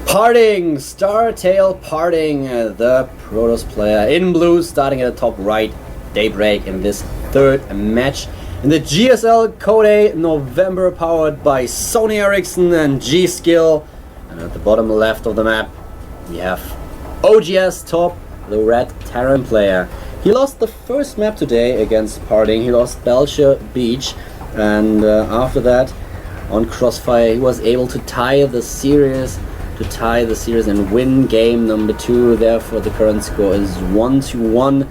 Parting, Startail Parting, the Protoss player in blue, starting at the top right, Daybreak in this third match in the GSL Code A November, powered by Sony Ericsson and G-Skill. And at the bottom left of the map we have OGS top, the red Terran player. He lost the first map today against Parting. He lost Belcher Beach, and after that on Crossfire he was able to tie the series and win game number 2. Therefore the current score is 1-1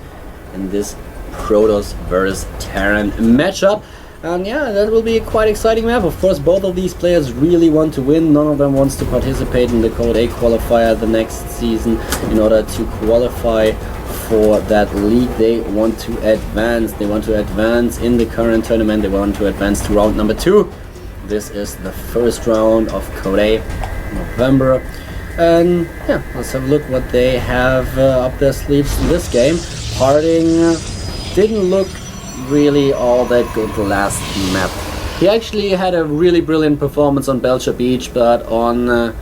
in this Protoss versus Terran matchup. And yeah, that will be a quite exciting map. Of course, both of these players really want to win. None of them wants to participate in the Code A qualifier the next season in order to qualify for that league. They want to advance. They want to advance in the current tournament. They want to advance to round number 2. This is the first round of Code A November. And yeah, let's have a look what they have up their sleeves in this game. Parting didn't look really all that good the last map. He actually had a really brilliant performance on Belcher Beach, but on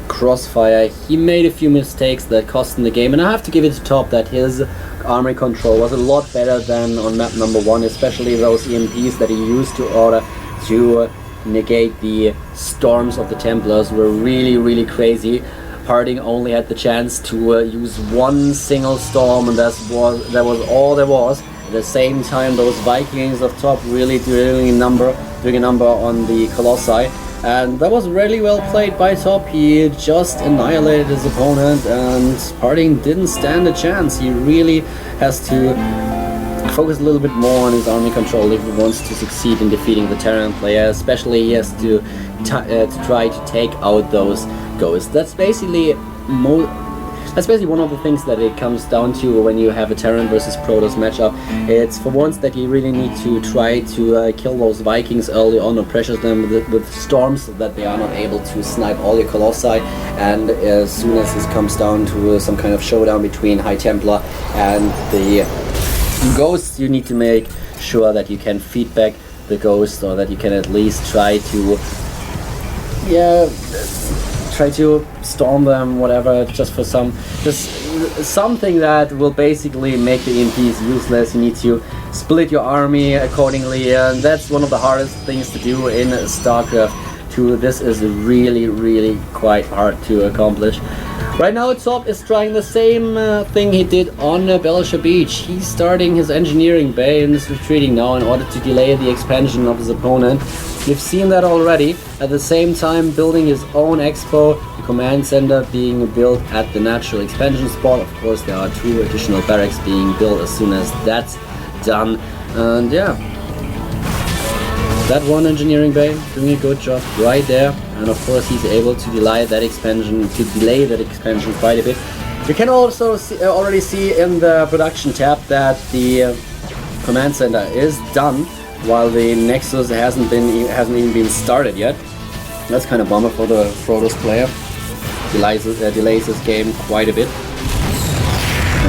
Crossfire he made a few mistakes that cost him the game. And I have to give it to Top that his army control was a lot better than on map number 1, especially those EMPs that he used to order to negate the storms of the Templars were really crazy. Parting only had the chance to use one single storm, and that was all there was. At the same time, those Vikings of Top really doing a number on the Colossi, and that was really well played by Top. He just annihilated his opponent, and Parting didn't stand a chance. He really has to focus a little bit more on his army control if he wants to succeed in defeating the Terran player. Especially he has to try to take out those ghosts. That's basically one of the things that it comes down to when you have a Terran versus Protoss matchup. It's for once that you really need to try to kill those Vikings early on, or pressure them with storms so that they are not able to snipe all your Colossi. And as soon as this comes down to some kind of showdown between High Templar and the Ghosts, you need to make sure that you can feed back the Ghost, or that you can at least try to storm them, whatever, just something that will basically make the EMPs useless. You need to split your army accordingly, and that's one of the hardest things to do in Starcraft 2. This is really quite hard to accomplish. Right now Top is trying the same thing he did on Belcher Beach. He's starting his engineering bay and is retreating now in order to delay the expansion of his opponent. We've seen that already. At the same time building his own expo, the command center being built at the natural expansion spot. Of course there are 2 additional barracks being built as soon as that's done. And yeah, that one engineering bay doing a good job right there. And of course he's able to delay that expansion quite a bit. You can also already see in the production tab that the command center is done, while the Nexus hasn't even been started yet. That's kind of bummer for the Protoss player. Delays his game quite a bit.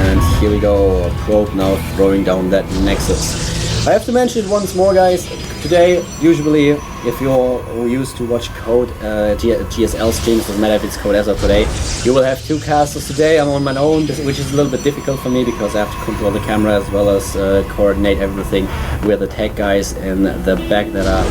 And here we go, Probe now throwing down that Nexus. I have to mention it once more, guys. Today, usually, if you're used to watch Code GSL streams, doesn't matter if it's Code S or Code A, you will have 2 casters today. I'm on my own, which is a little bit difficult for me because I have to control the camera as well as coordinate everything with the tech guys in the back that are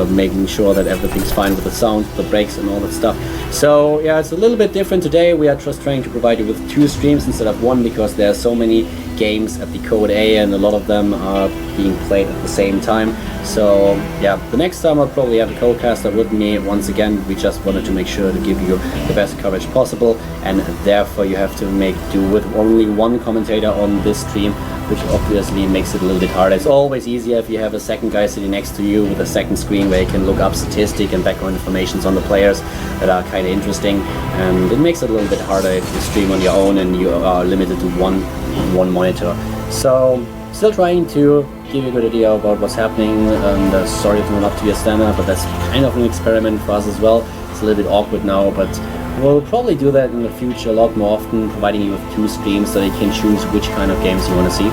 making sure that everything's fine with the sound, the brakes and all that stuff. So yeah, it's a little bit different today. We are just trying to provide you with 2 streams instead of 1, because there are so many games at the Code A and a lot of them are being played at the same time. So yeah, the next time I'll probably have a co-caster with me once again. We just wanted to make sure to give you the best coverage possible, and therefore you have to make do with only 1 commentator on this stream, which obviously makes it a little bit harder. It's always easier if you have a second guy sitting next to you with a second screen where you can look up statistic and background information on the players that are kind of interesting, and it makes it a little bit harder if you stream on your own and you are limited to one monitor. So still trying to give you a good idea about what's happening, and sorry if not up to your standard, but that's kind of an experiment for us as well. It's a little bit awkward now, but we'll probably do that in the future a lot more often, providing you with 2 streams so you can choose which kind of games you want to see.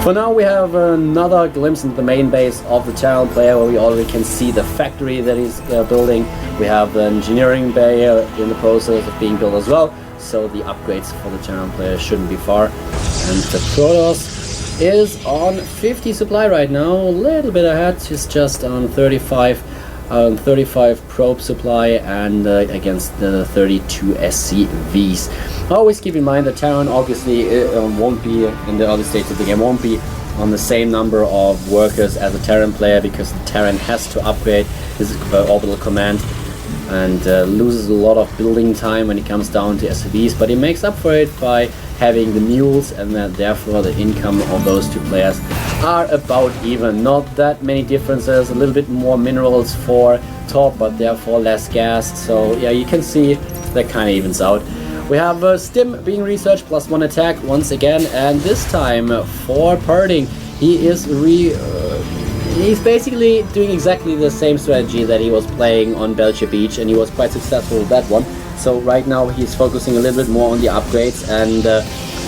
For now we have another glimpse into the main base of the Terran player, where we already can see the factory that he's building. We have the engineering bay in the process of being built as well, so the upgrades for the Terran player shouldn't be far. And the Protoss is on 50 supply right now, a little bit ahead. He's just on 35 probe supply, and against the 32 SCVs. Always keep in mind that Terran obviously won't be, in the other states of the game, won't be on the same number of workers as a Terran player, because the Terran has to upgrade his orbital command and loses a lot of building time when it comes down to SCVs, but he makes up for it by having the mules, and that therefore the income of those two players are about even. Not that many differences, a little bit more minerals for top, but therefore less gas. So yeah, you can see that kind of evens out. We have Stim being researched, +1 attack once again, and this time for parting, he is he's basically doing exactly the same strategy that he was playing on Belcher Beach, and he was quite successful with that one. So right now he's focusing a little bit more on the upgrades, and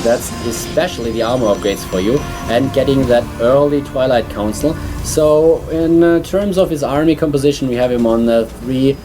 that's especially the armor upgrades for you, and getting that early Twilight Council. So in terms of his army composition, we have him on 3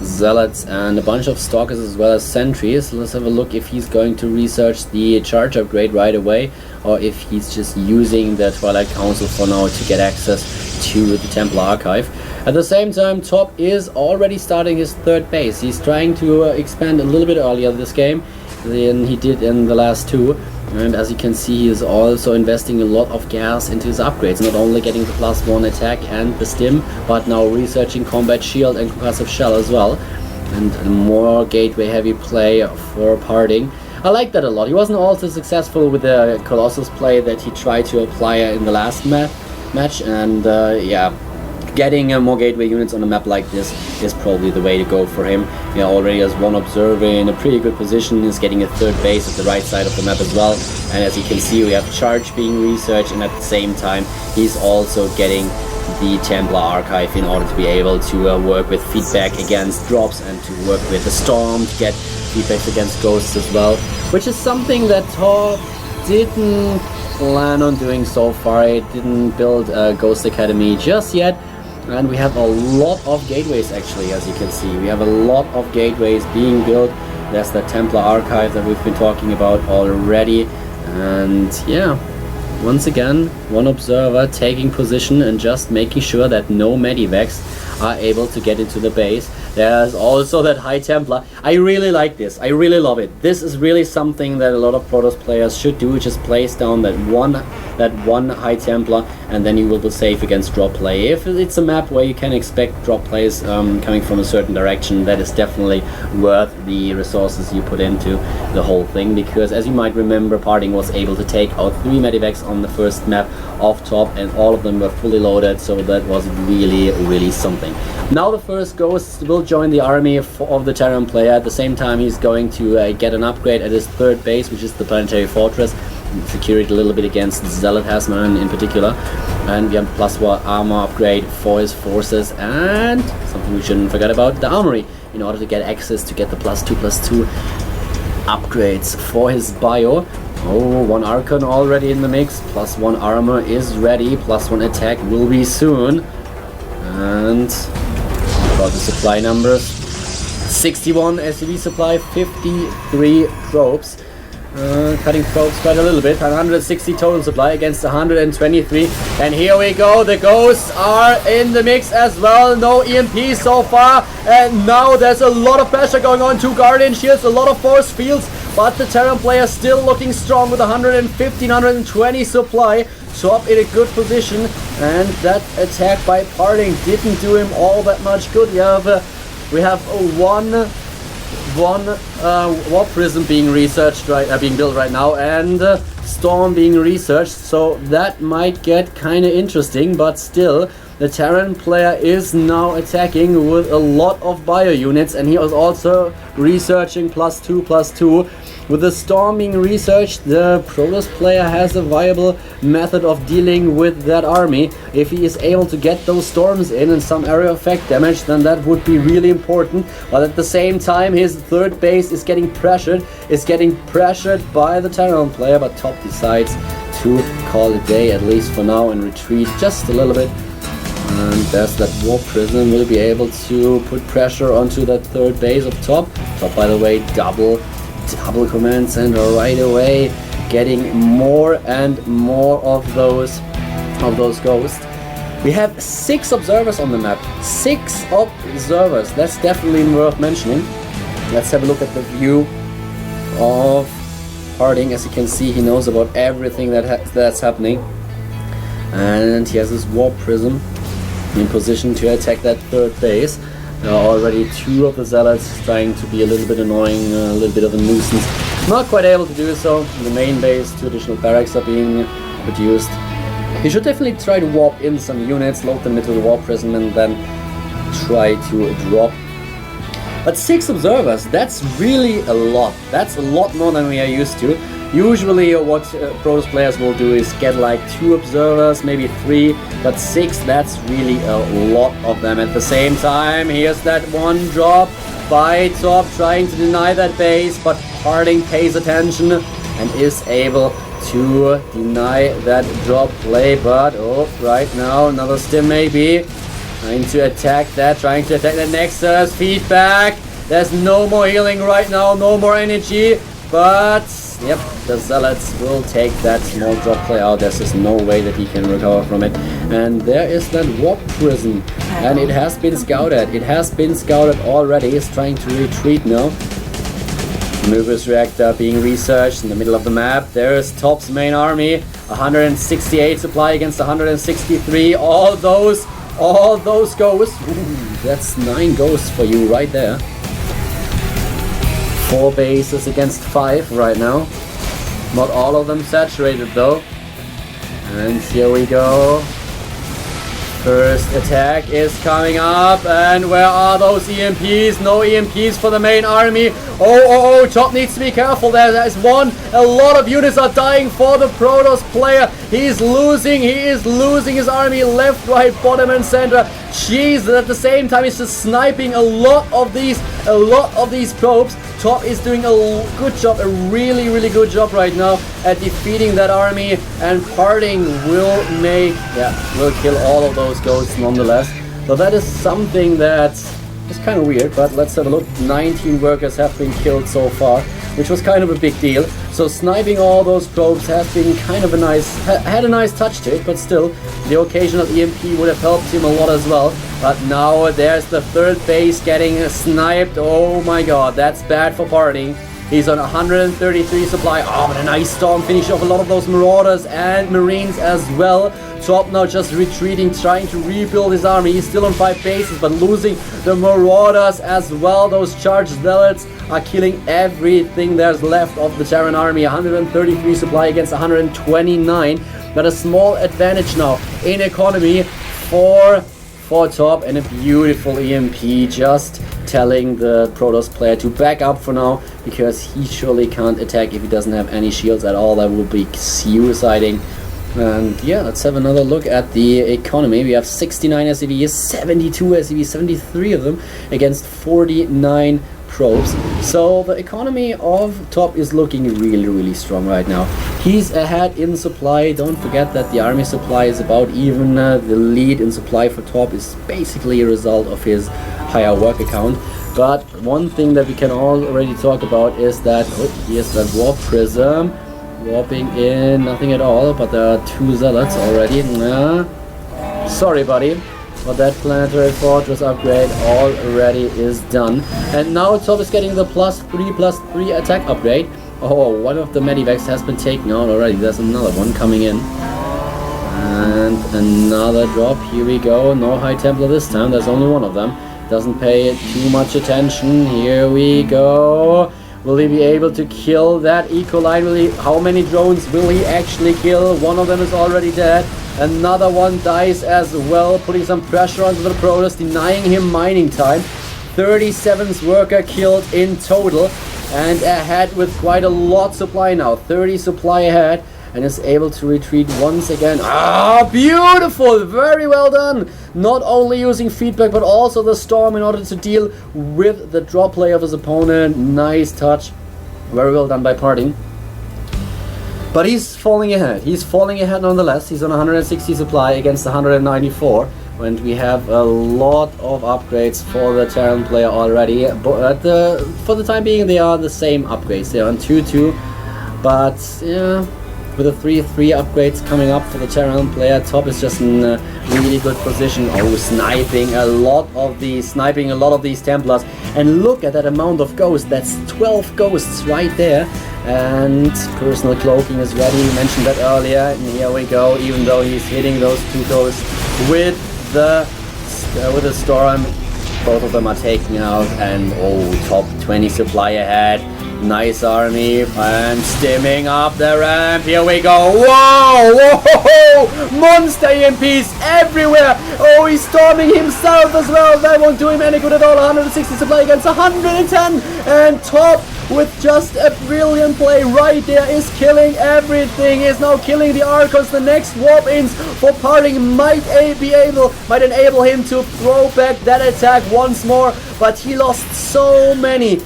Zealots and a bunch of Stalkers as well as Sentries. Let's have a look if he's going to research the charge upgrade right away, or if he's just using the Twilight Council for now to get access to the Templar Archive. At the same time, Top is already starting his 3rd base. He's trying to expand a little bit earlier this game than he did in the last 2. And as you can see, he is also investing a lot of gas into his upgrades, not only getting the +1 attack and the Stim, but now researching Combat Shield and Concussive Shell as well. And more gateway heavy play for parting. I like that a lot. He wasn't also successful with the Colossus play that he tried to apply in the last match, and yeah, getting more gateway units on a map like this is probably the way to go for him. He already has 1 observer in a pretty good position, is getting a 3rd base at the right side of the map as well. And as you can see, we have charge being researched, and at the same time he's also getting the Templar Archive in order to be able to work with feedback against drops, and to work with the Storm to get feedbacks against ghosts as well, which is something that Top didn't plan on doing so far. It didn't build a Ghost Academy just yet. And we have a lot of gateways, actually, as you can see. We have a lot of gateways being built. There's the Templar Archive that we've been talking about already. And yeah, once again, 1 observer taking position and just making sure that no medivacs are able to get into the base. There's also that High Templar. I really like this. I really love it. This is really something that a lot of Protoss players should do. Just place down that one High Templar, and then you will be safe against drop play. If it's a map where you can expect drop plays coming from a certain direction, that is definitely worth the resources you put into the whole thing, because as you might remember, Parting was able to take out 3 medivacs on the first map off Top, and all of them were fully loaded, so that was really something. Now the first Ghost will join the army of the Terran player. At the same time, he's going to get an upgrade at his 3rd base, which is the Planetary Fortress. Secure it a little bit against Zealot Hasman in particular. And we have +1 armor upgrade for his forces, and something we shouldn't forget about, the armory, in order to get access to get the +2/+2 upgrades for his bio. Oh, 1 Archon already in the mix, +1 armor is ready, +1 attack will be soon. And about the supply numbers, 61 SCV supply, 53 probes. Cutting probes quite a little bit, 160 total supply against 123. And here we go, the Ghosts are in the mix as well. No EMP so far, and now there's a lot of pressure going on. 2 Guardian Shields, a lot of force fields, but the Terran player still looking strong with 115, 120 supply. Top in a good position, and that attack by Parting didn't do him all that much good. We have one Warp Prism being researched being built right now, and Storm being researched, so that might get kind of interesting. But still, the Terran player is now attacking with a lot of bio units, and he was also researching +2/+2. With the Storm being researched, the Protoss player has a viable method of dealing with that army. If he is able to get those Storms in and some area effect damage, then that would be really important. But at the same time, his 3rd base is getting pressured by the Terran player, but Top decides to call it a day, at least for now, and retreat just a little bit. And there's that Warp Prism, will be able to put pressure onto that third base up top. Top, by the way, double command center right away, getting more and more of those ghosts. We have 6 observers on the map. 6 observers. That's definitely worth mentioning. Let's have a look at the view of Harding. As you can see, he knows about everything that's happening. And he has his Warp Prism in position to attack that third base. There are already 2 of the Zealots trying to be a little bit annoying, a little bit of a nuisance. Not quite able to do so. In the main base, 2 additional barracks are being produced. You should definitely try to warp in some units, load them into the Warp Prism, and then try to drop. But 6 observers, that's really a lot. That's a lot more than we are used to. Usually what Protoss players will do is get like 2 observers, maybe 3, but 6, that's really a lot of them at the same time. Here's that one drop by Top, trying to deny that base, but Harding pays attention and is able to deny that drop play. But oh, right now another stim maybe, trying to attack that Nexus. Feedback, there's no more healing right now, no more energy, but yep, the Zealots will take that small drop play out. There's just no way that he can recover from it. And there is that Warp Prism, and it has been scouted. It has been scouted already. It's trying to retreat now. Mover's Reactor being researched in the middle of the map. There is Top's main army, 168 supply against 163. All those ghosts. Ooh, that's 9 ghosts for you right there. 4 bases against 5 right now. Not all of them saturated though. And here we go. First attack is coming up, and where are those EMPs? No EMPs for the main army. Oh, Top needs to be careful. There's one. A lot of units are dying for the Protoss player. He is losing his army left, right, bottom, and center. Jeez, at the same time, he's just sniping a lot of these probes. Top is doing a good job, a really good job right now at defeating that army, and Harding will kill all of those ghosts nonetheless. So that is something that is kind of weird, but let's have a look. 19 workers have been killed so far, which was kind of a big deal. So sniping all those probes has been kind of had a nice touch to it, but still, the occasional EMP would have helped him a lot as well. But now there's the third base getting sniped. Oh my god, that's bad for Harding. He's on 133 supply. Oh, but a nice storm finish off a lot of those Marauders and Marines as well. Top now just retreating, trying to rebuild his army. He's still on 5 bases, but losing the Marauders as well. Those charged Zealots are killing everything there's left of the Terran army. 133 supply against 129. But a small advantage now in economy for Top, and a beautiful EMP just telling the Protoss player to back up for now, because he surely can't attack if he doesn't have any shields at all. That would be suiciding. And yeah, let's have another look at the economy. We have 69 SCVs, 72 SCVs, 73 of them against 49 probes. So the economy of Top is looking really strong right now. He's ahead in supply. Don't forget that the army supply is about even. The lead in supply for Top is basically a result of his higher work account. But one thing that we can already talk about is that here's that Warp Prism warping in, nothing at all, but there are 2 Zealots already. Sorry buddy, but that planetary fortress upgrade already is done. And now Top is getting the +3/+3 attack upgrade. Oh, one of the medivacs has been taken out already. There's another one coming in. And another drop. Here we go. No High Templar this time. There's only one of them. Doesn't pay too much attention. Here we go. Will he be able to kill that Eco Line? How many drones will he actually kill? One of them is already dead. Another one dies as well, putting some pressure onto the Protoss, denying him mining time. 37th worker killed in total, and ahead with quite a lot supply now. 30 supply ahead, and is able to retreat once again. Ah, beautiful! Very well done! Not only using feedback, but also the storm in order to deal with the drop play of his opponent. Nice touch. Very well done by Harding. But he's falling ahead. He's falling ahead nonetheless. He's on 160 supply against 194. And we have a lot of upgrades for the Terran player already. But for the time being, they are the same upgrades. They're on 2-2. But yeah, with the 3-3 upgrades coming up for the Terran player, Top is just in a really good position. Oh, sniping a lot of these Templars. And look at that amount of ghosts. That's 12 ghosts right there. And personal cloaking is ready. We mentioned that earlier. And here we go. Even though he's hitting those 2 ghosts with the storm, both of them are taken out. And oh, Top 20 supply ahead. Nice army and stimming up the ramp. Here we go. Whoa! Whoa! Monster EMPs everywhere. Oh, he's storming himself as well. That won't do him any good at all. 160 supply against 110. And Top, with just a brilliant play right there, is killing everything. Is now killing the Archons. The next warp-ins for Parting might enable him to throw back that attack once more. But he lost so many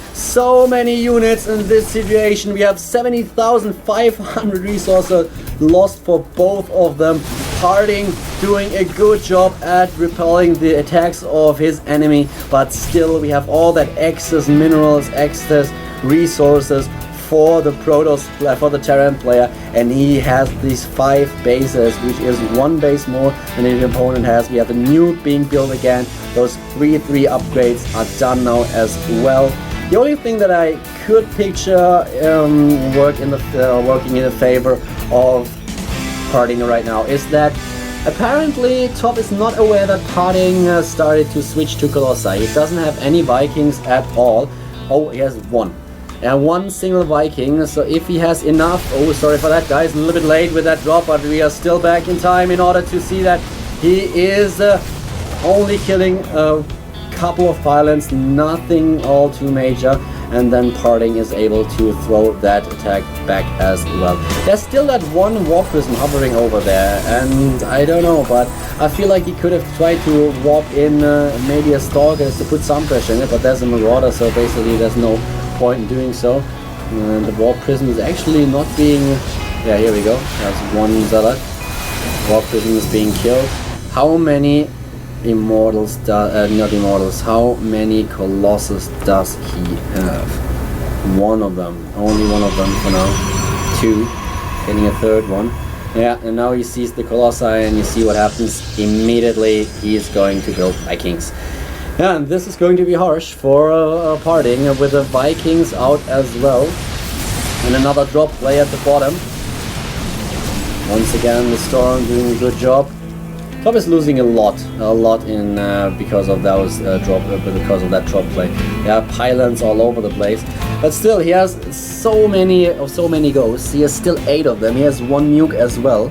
units in this situation. We have 70,500 resources lost for both of them. Parting doing a good job at repelling the attacks of his enemy, but still we have all that excess minerals, excess resources for the for the Terran player, and he has these 5 bases, which is 1 base more than the opponent has. We have a nuke being built again. Those 3-3 upgrades are done now as well. The only thing that I could picture working in the favor of Parting right now is that apparently Top is not aware that Parting started to switch to Colossi. He doesn't have any Vikings at all. Oh, he has 1. And 1 single Viking, so if he has enough... Oh, sorry for that, guys, a little bit late with that drop, but we are still back in time in order to see that he is only killing a couple of pylons, nothing all too major, and then Parting is able to throw that attack back as well. There's still that 1 warp prism hovering over there, and I don't know, but I feel like he could have tried to warp in maybe a Stalker to put some pressure in it, but there's a Marauder, so basically there's no point in doing so. And the warp prism is actually not being... Yeah, here we go. There's 1 Zealot. Warp prism is being killed. How many Immortals, not Immortals, how many Colossus does he have? 1 of them. Only 1 of them for now. 2. Getting a 3rd one. Yeah, and now he sees the Colossi and you see what happens. Immediately he is going to build Vikings. And this is going to be harsh for Parting with the Vikings out as well. And another drop play at the bottom. Once again, the Storm doing a good job. Top is losing a lot in because of those because of that drop play. Yeah, pylons all over the place, but still he has so many ghosts. He has still 8 of them. He has 1 nuke as well.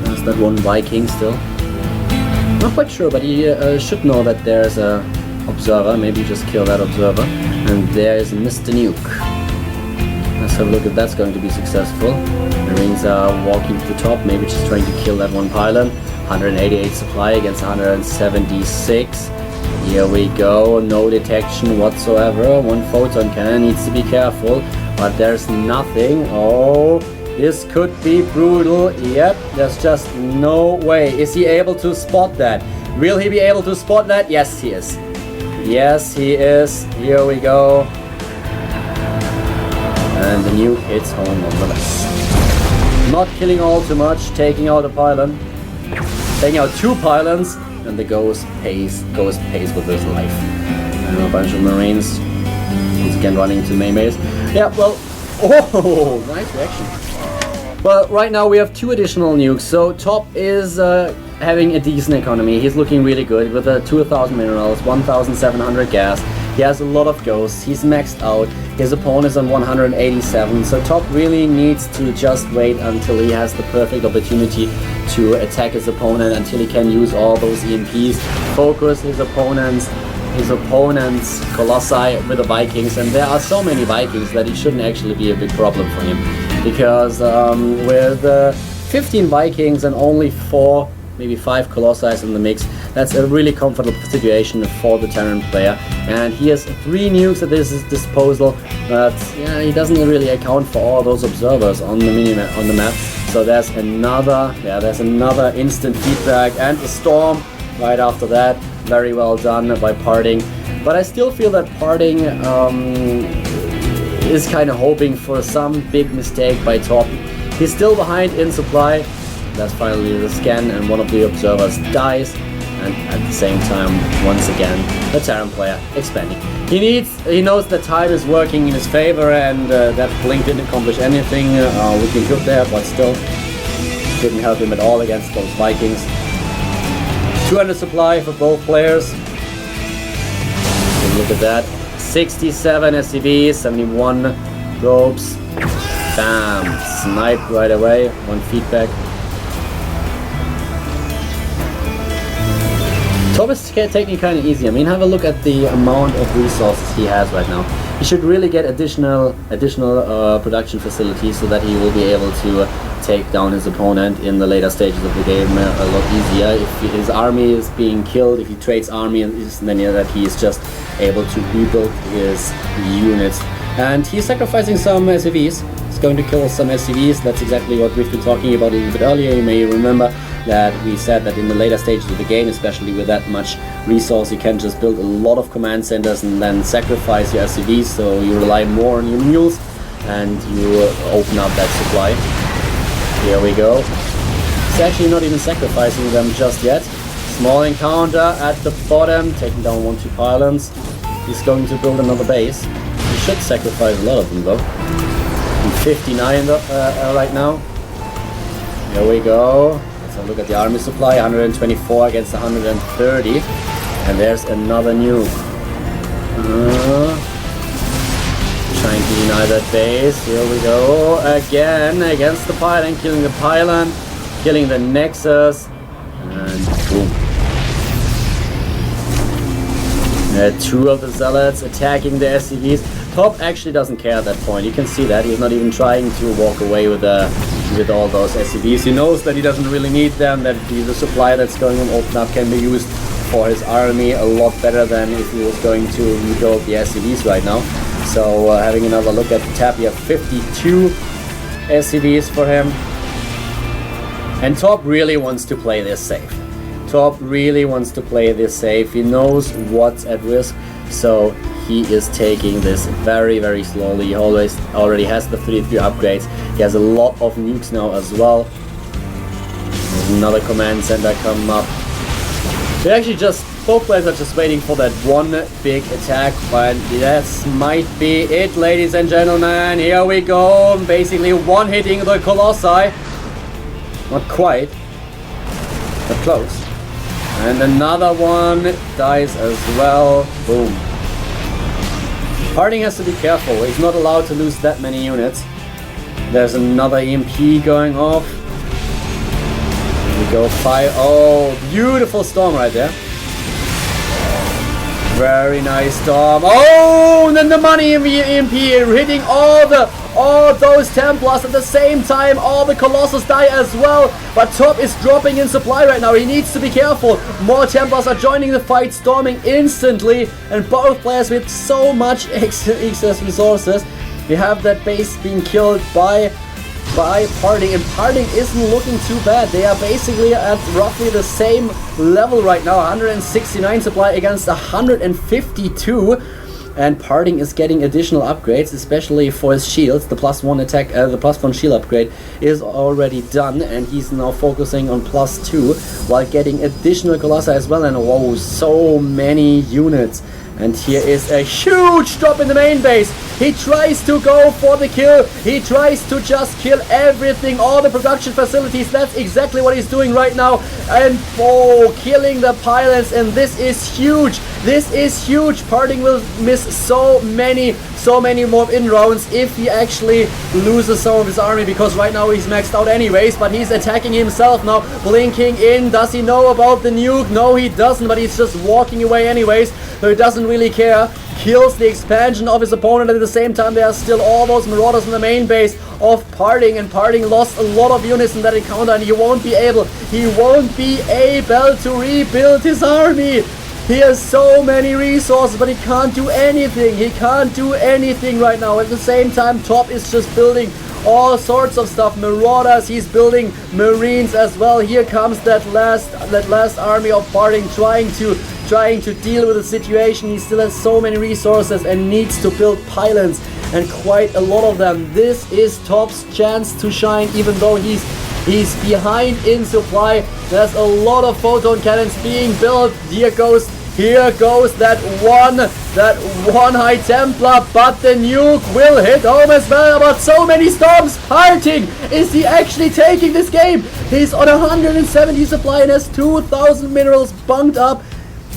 There's that 1 Viking still. Not quite sure, but he should know that there's a observer. Maybe just kill that observer. And there is Mr. Nuke. Let's have a look if that's going to be successful. Marines are walking to the top, maybe just trying to kill that 1 pylon. 188 supply against 176. Here we go, no detection whatsoever. 1 photon cannon, needs to be careful, but there's nothing. Oh, this could be brutal. Yep, there's just no way. Is he able to spot that? Will he be able to spot that? Yes, he is. Yes, he is. Here we go. And the nuke hits home nonetheless. Not killing all too much, taking out a pylon. Taking out 2 pylons, and the ghost pays with his life. And a bunch of Marines once again running to main base. Yeah, well, oh, nice reaction. Well, right now we have 2 additional nukes, so Top is having a decent economy. He's looking really good with 2,000 minerals, 1,700 gas. He has a lot of ghosts, he's maxed out, his opponent is on 187, so Top really needs to just wait until he has the perfect opportunity to attack his opponent, until he can use all those EMPs, focus his opponent's Colossi with the Vikings, and there are so many Vikings that it shouldn't actually be a big problem for him, because with 15 Vikings and only 4, maybe 5 Colossi in the mix, That's a really comfortable situation for the Terran player. And he has 3 nukes at his disposal, but yeah, he doesn't really account for all those observers on the minimap, on the map. So there's another instant feedback and a storm right after that. Very well done by Parting. But I still feel that Parting is kind of hoping for some big mistake by Top. He's still behind in supply. That's finally the scan, and one of the observers dies. And at the same time, once again, the Terran player expanding. He knows that time is working in his favor, and that Blink didn't accomplish anything looking good there, but still didn't help him at all against those Vikings. 200 supply for both players. Look at that. 67 SCVs, 71 probes. Bam! Sniped right away. 1 feedback. Top is taking it kind of easy. I mean, have a look at the amount of resources he has right now. He should really get additional production facilities so that he will be able to take down his opponent in the later stages of the game a lot easier. If his army is being killed, if he trades army, then that he is just able to rebuild his units. And he's sacrificing some SCVs. He's going to kill some SCVs. That's exactly what we've been talking about a little bit earlier. You may remember that we said that in the later stages of the game, especially with that much resource, you can just build a lot of command centers and then sacrifice your SCVs, so you rely more on your mules and you open up that supply. Here we go. He's actually not even sacrificing them just yet. Small encounter at the bottom, taking down 1-2 pylons. He's going to build another base. He should sacrifice a lot of them though. 59 right now. Here we go. So look at the army supply, 124 against 130. And there's another nuke. Trying to deny that base. Here we go. Again against the pylon, killing the pylon, killing the nexus. And boom. 2 of the zealots attacking the SCVs. Top actually doesn't care at that point. You can see that. He's not even trying to walk away with all those SCVs. He knows that he doesn't really need them, that the supply that's going on open up can be used for his army a lot better than if he was going to rebuild the SCVs right now. So having another look at the tab, we have 52 SCVs for him. And Top really wants to play this safe. Top really wants to play this safe. He knows what's at risk, so he is taking this very, very slowly. He already has the 3-3 upgrades. He has a lot of nukes now as well. There's another command center coming up. They actually both players are just waiting for that one big attack, but that might be it, ladies and gentlemen. Here we go. Basically one hitting the Colossi. Not quite, but close. And another one dies as well. Boom. Parting has to be careful. He's not allowed to lose that many units. There's another EMP going off. Here we go. Fire. Oh, beautiful storm right there. Very nice storm. Oh, and then the money EMP hitting all those Templars at the same time. All the Colossus die as well. But Top is dropping in supply right now. He needs to be careful. More Templars are joining the fight, storming instantly. And both players with so much excess resources. We have that base being killed by Parting, and Parting isn't looking too bad. They are basically at roughly the same level right now, 169 supply against 152, and Parting is getting additional upgrades, especially for his shields. The +1 attack, the +1 shield upgrade is already done, and he's now focusing on +2 while getting additional Colossi as well. And whoa, so many units. And here is a huge drop in the main base. He tries to go for the kill. He tries to just kill everything, all the production facilities. That's exactly what he's doing right now. And oh, killing the pylons. And this is huge. This is huge. Parting will miss so many more in-rounds if he actually loses some of his army, because right now he's maxed out anyways, but he's attacking himself now, blinking in. Does he know about the nuke? No, he doesn't, but he's just walking away anyways, so he doesn't really care. kills the expansion of his opponent. At the same time, there are still all those Marauders in the main base of Parting, and Parting lost a lot of units in that encounter, and he won't be able to rebuild his army. He has so many resources, but he can't do anything. He can't do anything right now. At the same time, Top is just building all sorts of stuff. Marauders, he's building Marines as well. Here comes that last army of Parting trying to deal with the situation. He still has so many resources and needs to build pylons, and quite a lot of them. This is Top's chance to shine, even though he's behind in supply. There's a lot of photon cannons being built. Here goes that one High Templar, but the nuke will hit home as well. But so many storms. Parting, is he actually taking this game? He's on 170 supply and has 2,000 minerals bunked up.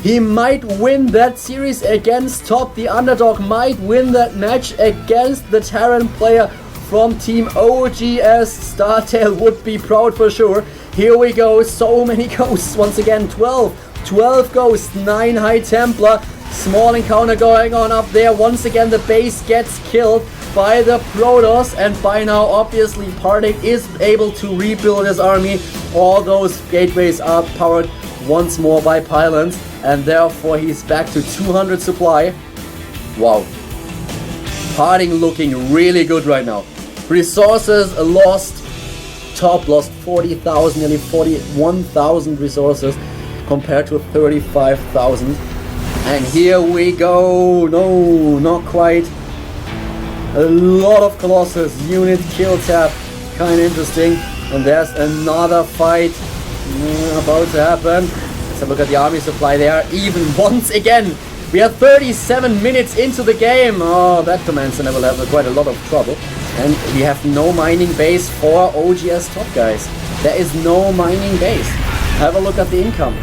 He might win that series against Top. The underdog might win that match against the Terran player from Team OGS. Startail would be proud for sure. Here we go, so many ghosts once again. 12 ghosts, 9 High Templar. Small encounter going on up there. Once again, the base gets killed by the Protoss, and by now, obviously, Parting is able to rebuild his army. All those gateways are powered once more by pylons, and therefore he's back to 200 supply. Wow. Parting looking really good right now. Resources lost. Top lost 40,000, nearly 41,000 resources compared to 35,000. And here we go. No, not quite. A lot of Colossus. Unit kill tap. Kind of interesting. And there's another fight about to happen. Let's have a look at the army supply there. Even once again. We are 37 minutes into the game. Oh, that command center will have quite a lot of trouble. And we have no mining base for OGS Top, guys. There is no mining base. Have a look at the income.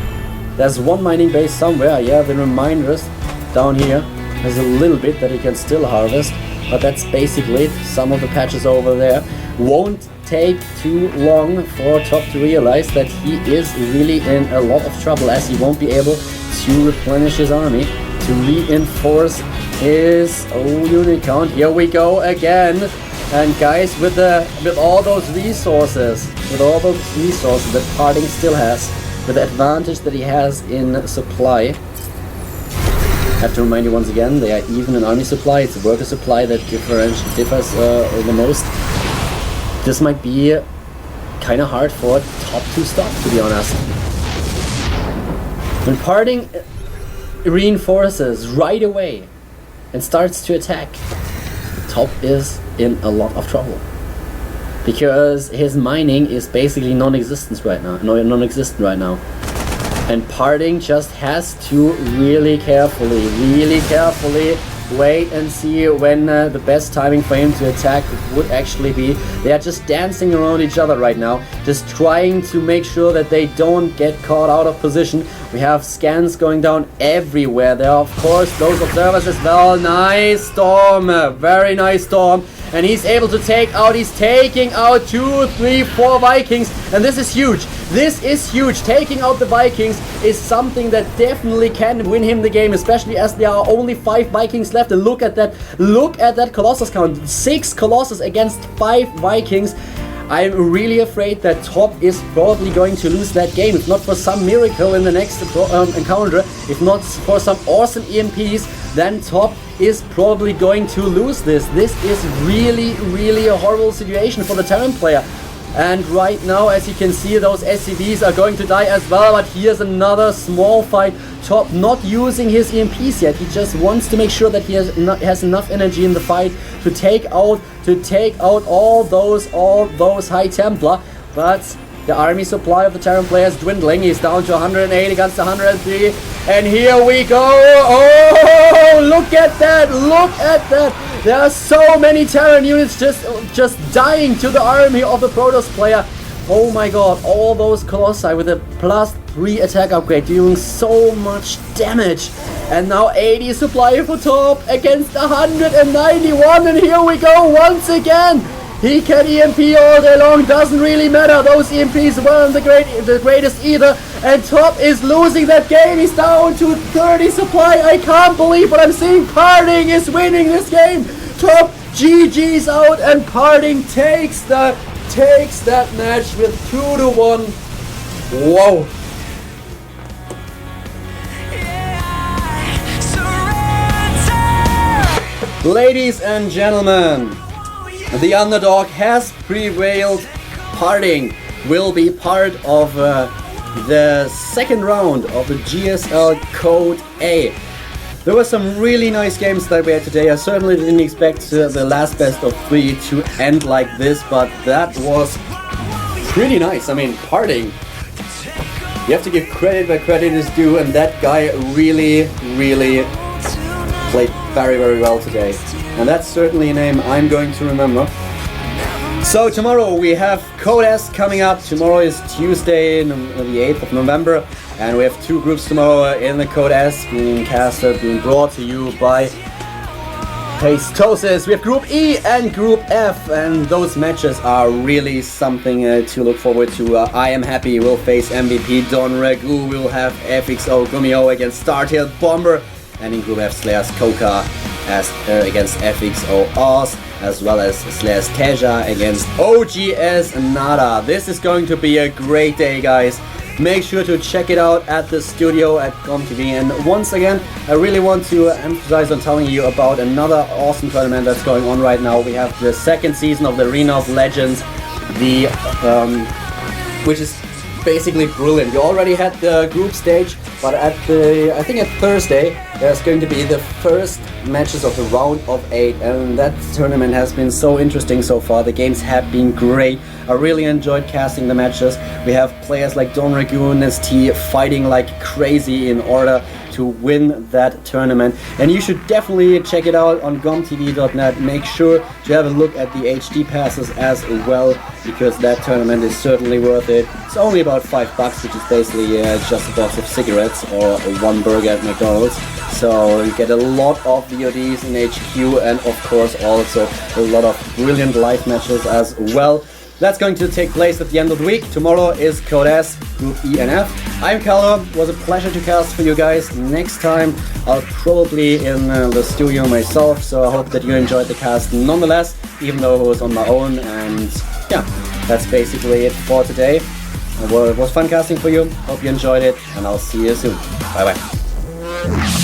There's one mining base somewhere. Yeah, the reminders down here. There's a little bit that you can still harvest. But that's basically it. Some of the patches over there. Won't take too long for Top to realize that he is really in a lot of trouble, as he won't be able to replenish his army, to reinforce his own unit count. Here we go again. And guys, with all those resources that Parting still has, with the advantage that he has in supply, I have to remind you once again, they are even in army supply. It's a worker supply that differs the most. This might be kind of hard for Top to stop, to be honest. When Parting reinforces right away and starts to attack, Top is in a lot of trouble, because his mining is basically non-existent right now. And Parting just has to really carefully wait and see when the best timing for him to attack would actually be. They are just dancing around each other right now, just trying to make sure that they don't get caught out of position. We have scans going down everywhere. There are, of course, those observers as well. Nice Storm, very nice Storm. And he's able to he's taking out 2, 3, 4 Vikings. And this is huge. This is huge. Taking out the Vikings is something that definitely can win him the game, especially as there are only 5 Vikings left. And look at that Colossus count. 6 Colossus against 5 Vikings. I'm really afraid that Top is probably going to lose that game, if not for some miracle in the next encounter, if not for some awesome EMPs, then Top is probably going to lose this. This is really a horrible situation for the Terran player. And right now, as you can see, those SCVs are going to die as well. But here's another small fight. Top not using his EMPs yet. He just wants to make sure that he has enough energy in the fight to take out all those High Templar. But the army supply of the Terran player is dwindling. He's down to 108 against 103. And here we go. Oh, look at that. Look at that. There are so many Terran units just dying to the army of the Protoss player. Oh my god, all those Colossi with a +3 attack upgrade doing so much damage. And now 80 supply for Top against 191. And here we go once again. He can EMP all day long, doesn't really matter. Those EMPs weren't the greatest either. and Top is losing that game. He's down to 30 supply. I can't believe what I'm seeing. Parting is winning this game. Top GG's out, and Parting takes that match with 2-1. Whoa. Ladies and gentlemen, the underdog has prevailed. Parting will be part of the second round of the GSL Code A. There were some really nice games that we had today. I certainly didn't expect the last best of 3 to end like this, but that was pretty nice. I mean, Parting, you have to give credit where credit is due, and that guy really played very well today. And that's certainly a name I'm going to remember. So tomorrow we have Code S coming up. Tomorrow is Tuesday, the 8th of November. And we have 2 groups tomorrow in the Code S being casted, being brought to you by Pastosis. We have Group E and Group F, and those matches are really something to look forward to. I Am Happy will face MVP Don Ragu. We'll have FXO Gumio against Startail Bomber. And in Group F, Slayers Coca against FXO Oz, as well as Slayers Teja against OGS Nada. This is going to be a great day, guys. Make sure to check it out at the studio at GOMTV. And once again, I really want to emphasize on telling you about another awesome tournament that's going on right now. We have the second season of the Arena of Legends, which is basically brilliant. We already had the group stage, but I think at Thursday there's going to be the first matches of the round of 8, and that tournament has been so interesting so far. The games have been great. I really enjoyed casting the matches. We have players like Don Ragoon ST fighting like crazy in order to win that tournament, and you should definitely check it out on gomtv.net. Make sure to have a look at the HD passes as well, because that tournament is certainly worth it. It's only about $5, which is basically just a box of cigarettes or 1 burger at McDonald's. So you get a lot of VODs in HQ, and of course also a lot of brilliant live matches as well. That's going to take place at the end of the week. Tomorrow is Code S, Group E and F. I'm Carlo. It was a pleasure to cast for you guys. Next time I'll probably in the studio myself, so I hope that you enjoyed the cast nonetheless, even though it was on my own. And yeah, that's basically it for today. It was fun casting for you. Hope you enjoyed it, and I'll see you soon. Bye bye.